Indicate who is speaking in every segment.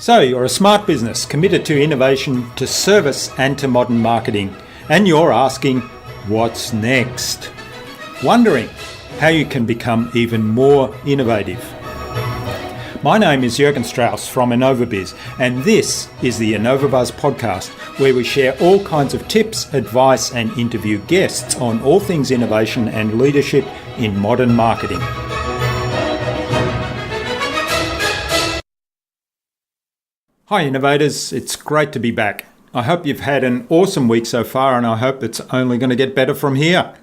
Speaker 1: So you're a smart business committed to innovation, to service and to modern marketing, and you're asking, what's next? Wondering how you can become even more innovative. My name is Jürgen from InnovaBuzz, and this is the InnovaBuzz podcast, where we share all kinds of tips, advice and interview guests on all things innovation and leadership in modern marketing. Hi innovators, it's great to be back. I hope you've had an awesome week so far, and I hope it's only going to get better from here.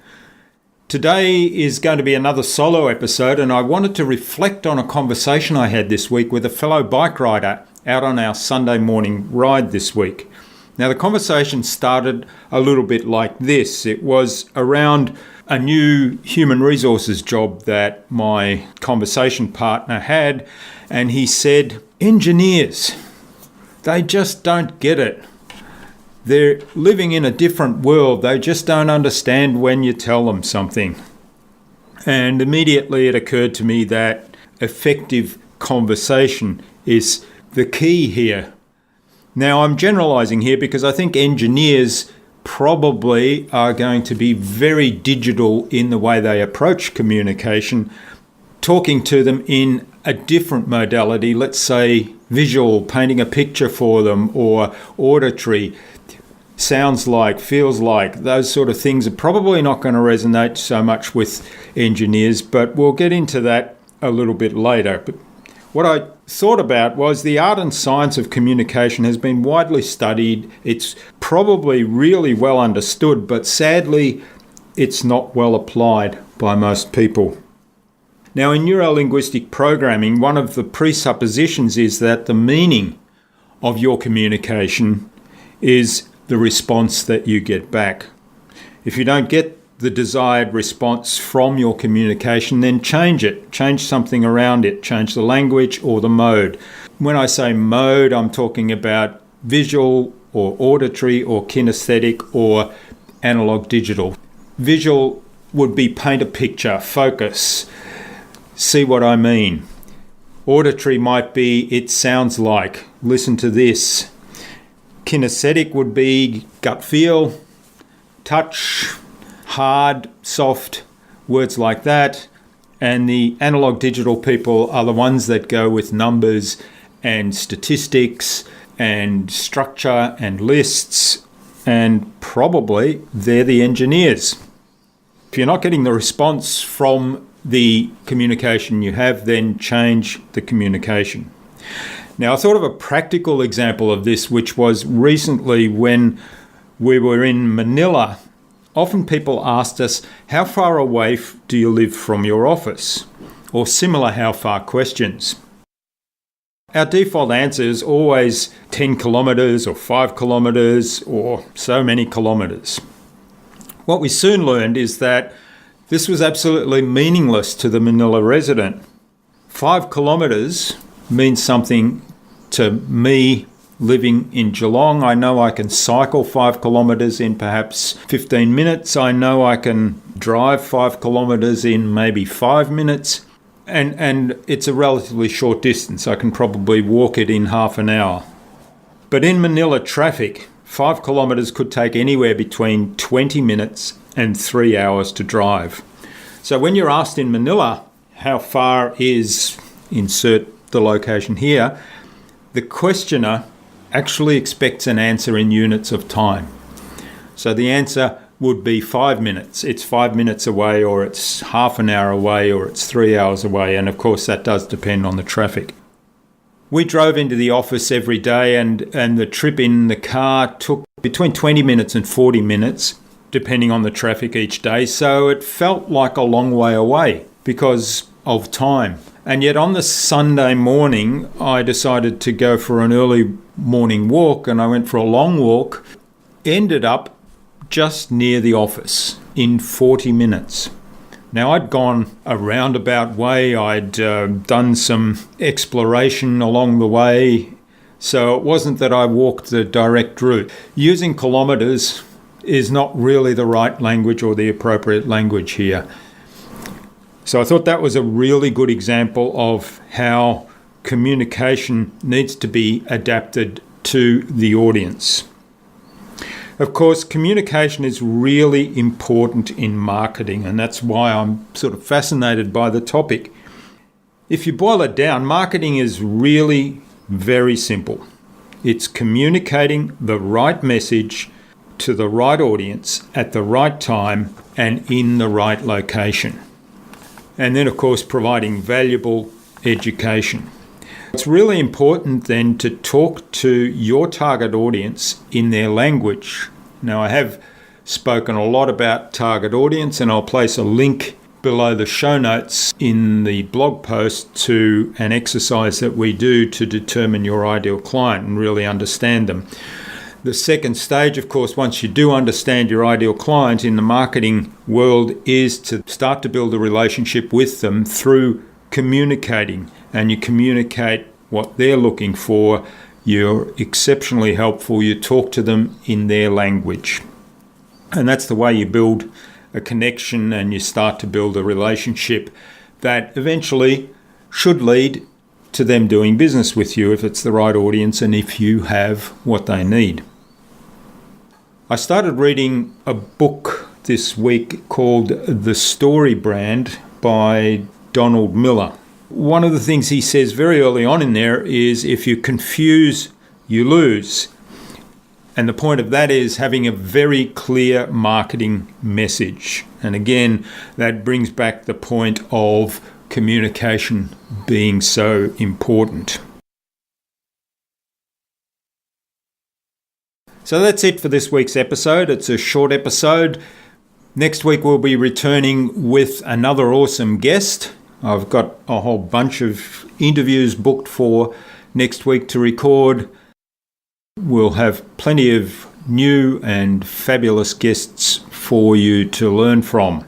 Speaker 1: Today is going to be another solo episode, and I wanted to reflect on a conversation I had this week with a fellow bike rider out on our Sunday morning ride this week. Now the conversation started a little bit like this. It was around a new human resources job that my conversation partner had, and he said, engineers, they just don't get it. They're living in a different world. They just don't understand when you tell them something. And immediately it occurred to me that effective conversation is the key here. Now I'm generalizing here because I think engineers probably are going to be very digital in the way they approach communication. Talking to them in a different modality, let's say visual, painting a picture for them, or auditory, sounds like, feels like, those sort of things are probably not going to resonate so much with engineers, but we'll get into that a little bit later. But what I thought about was the art and science of communication has been widely studied. It's probably really well understood, but sadly, it's not well applied by most people. Now, in neuro-linguistic programming, one of the presuppositions is that the meaning of your communication is the response that you get back. If you don't get the desired response from your communication, then change it. Change something around it. Change the language or the mode. When I say mode, I'm talking about visual or auditory or kinesthetic or analog digital. Visual would be paint a picture, focus, see what I mean. Auditory might be it sounds like, listen to this. Kinesthetic would be gut feel, touch, hard, soft, words like that. And the analog digital people are the ones that go with numbers and statistics and structure and lists, and probably they're the engineers. If you're not getting the response from the communication you have, then change the communication. Now, I thought of a practical example of this, which was recently when we were in Manila. Often people asked us, how far away do you live from your office? Or similar how far questions. Our default answer is always 10 kilometres or 5 kilometres or so many kilometres. What we soon learned is that this was absolutely meaningless to the Manila resident. 5 kilometres means something to me living in Geelong. I know I can cycle 5 kilometres in perhaps 15 minutes. I know I can drive 5 kilometres in maybe 5 minutes. And it's a relatively short distance. I can probably walk it in half an hour. But in Manila traffic, 5 kilometres could take anywhere between 20 minutes and 3 hours to drive. So when you're asked in Manila, how far is, insert the location here, the questioner actually expects an answer in units of time. So the answer would be 5 minutes. It's 5 minutes away, or it's half an hour away, or it's 3 hours away. And of course, that does depend on the traffic. We drove into the office every day, and the trip in the car took between 20 minutes and 40 minutes, depending on the traffic each day. So it felt like a long way away because of time. And yet on the Sunday morning, I decided to go for an early morning walk, and I went for a long walk, ended up just near the office in 40 minutes. Now, I'd gone a roundabout way. I'd done some exploration along the way. So it wasn't that I walked the direct route. Using kilometres is not really the right language or the appropriate language here. So I thought that was a really good example of how communication needs to be adapted to the audience. Of course, communication is really important in marketing, and that's why I'm sort of fascinated by the topic. If you boil it down, marketing is really very simple. It's communicating the right message to the right audience at the right time and in the right location. And then, of course, providing valuable education. It's really important then to talk to your target audience in their language. Now, I have spoken a lot about target audience, and I'll place a link below the show notes in the blog post to an exercise that we do to determine your ideal client and really understand them. The second stage, of course, once you do understand your ideal client in the marketing world, is to start to build a relationship with them through communicating. And you communicate what they're looking for. You're exceptionally helpful. You talk to them in their language. And that's the way you build a connection and you start to build a relationship that eventually should lead to them doing business with you if it's the right audience and if you have what they need. I started reading a book this week called The Story Brand by Donald Miller. One of the things he says very early on in there is if you confuse, you lose. And the point of that is having a very clear marketing message. And again, that brings back the point of communication being so important. So that's it for this week's episode. It's a short episode. Next week we'll be returning with another awesome guest. I've got a whole bunch of interviews booked for next week to record. We'll have plenty of new and fabulous guests for you to learn from.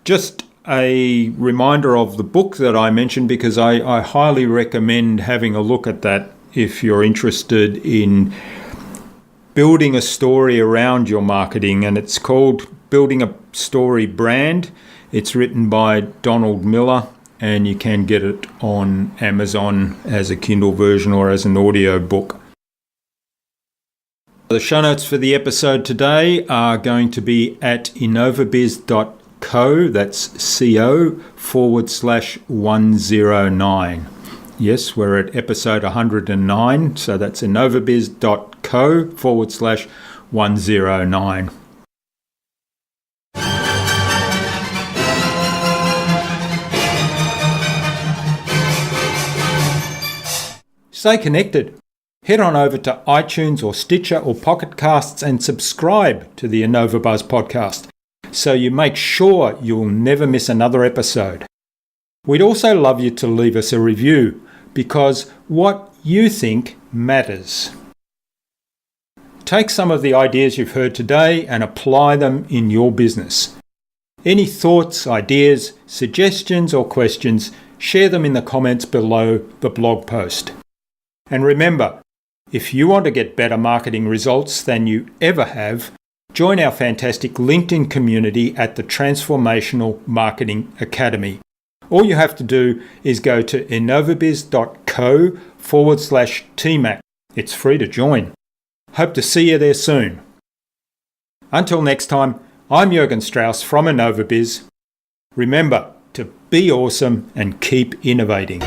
Speaker 1: Just a reminder of the book that I mentioned, because I highly recommend having a look at that if you're interested in building a story around your marketing, and it's called Building a Story Brand. It's written by Donald Miller, and you can get it on Amazon as a Kindle version or as an audio book. The show notes for the episode today are going to be at InnovaBuzz.co, that's co/109. Yes, we're at episode 109, so that's InnovaBuzz.co/109. Stay connected. Head on over to iTunes or Stitcher or Pocket Casts and subscribe to the InnovaBuzz podcast so you make sure you'll never miss another episode. We'd also love you to leave us a review, because what you think matters. Take some of the ideas you've heard today and apply them in your business. Any thoughts, ideas, suggestions or questions, share them in the comments below the blog post. And remember, if you want to get better marketing results than you ever have, join our fantastic LinkedIn community at the Transformational Marketing Academy. All you have to do is go to innovabizz.co/TMAC. It's free to join. Hope to see you there soon. Until next time, I'm Jürgen Strauss from InnovaBizz. Remember to be awesome and keep innovating.